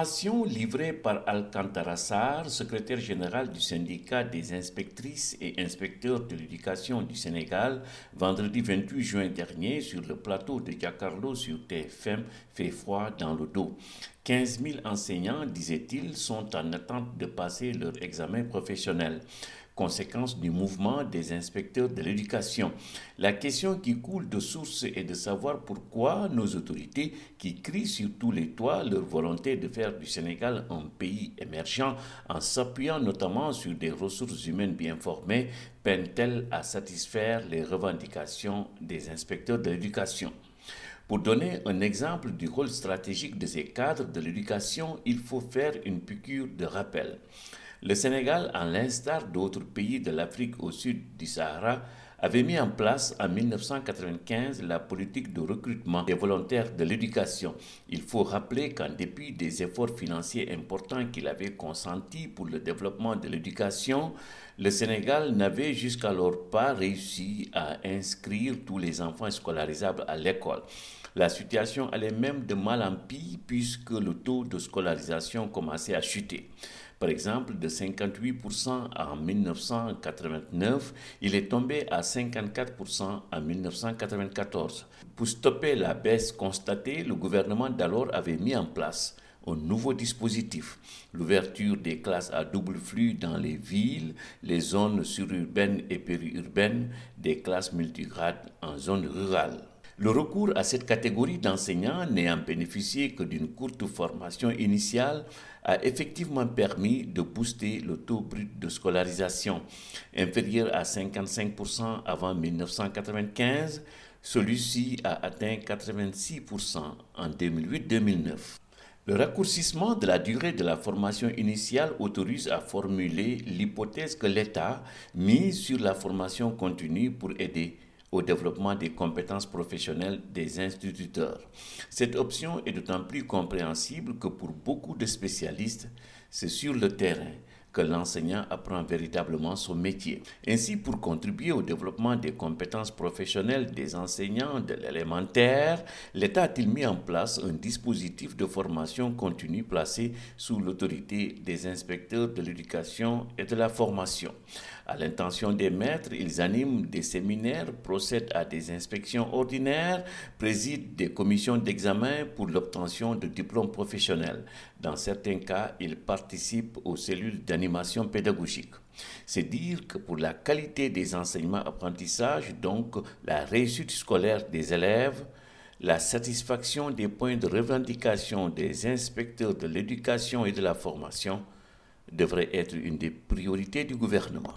Information livrée par Alcantara Sarr, secrétaire général du syndicat des inspectrices et inspecteurs de l'éducation du Sénégal, vendredi 28 juin dernier sur le plateau de Giancarlo sur TFM, fait froid dans le dos. 15 000 enseignants, disait-il, sont en attente de passer leur examen professionnel. Conséquence du mouvement des inspecteurs de l'éducation. La question qui coule de source est de savoir pourquoi nos autorités, qui crient sur tous les toits leur volonté de faire du Sénégal un pays émergent en s'appuyant notamment sur des ressources humaines bien formées, peinent-elles à satisfaire les revendications des inspecteurs de l'éducation. Pour donner un exemple du rôle stratégique de ces cadres de l'éducation, il faut faire une piqûre de rappel. Le Sénégal, à l'instar d'autres pays de l'Afrique au sud du Sahara, avait mis en place en 1995 la politique de recrutement des volontaires de l'éducation. Il faut rappeler qu'en dépit des efforts financiers importants qu'il avait consentis pour le développement de l'éducation, le Sénégal n'avait jusqu'alors pas réussi à inscrire tous les enfants scolarisables à l'école. La situation allait même de mal en pis puisque le taux de scolarisation commençait à chuter. Par exemple, de 58% en 1989, il est tombé à 54% en 1994. Pour stopper la baisse constatée, le gouvernement d'alors avait mis en place un nouveau dispositif, l'ouverture des classes à double flux dans les villes, les zones sururbaines et périurbaines, des classes multigrades en zone rurale. Le recours à cette catégorie d'enseignants n'ayant bénéficié que d'une courte formation initiale a effectivement permis de booster le taux brut de scolarisation. Inférieur à 55% avant 1995, celui-ci a atteint 86% en 2008-2009. Le raccourcissement de la durée de la formation initiale autorise à formuler l'hypothèse que l'État mise sur la formation continue pour aider au développement des compétences professionnelles des instituteurs. Cette option est d'autant plus compréhensible que pour beaucoup de spécialistes, c'est sur le terrain que l'enseignant apprend véritablement son métier. Ainsi, pour contribuer au développement des compétences professionnelles des enseignants de l'élémentaire, l'État a-t-il mis en place un dispositif de formation continue placé sous l'autorité des inspecteurs de l'éducation et de la formation. À l'intention des maîtres, ils animent des séminaires, procèdent à des inspections ordinaires, président des commissions d'examen pour l'obtention de diplômes professionnels. Dans certains cas, ils participent aux cellules d'animation pédagogique. C'est dire que pour la qualité des enseignements-apprentissages, donc la réussite scolaire des élèves, la satisfaction des points de revendication des inspecteurs de l'éducation et de la formation devrait être une des priorités du gouvernement.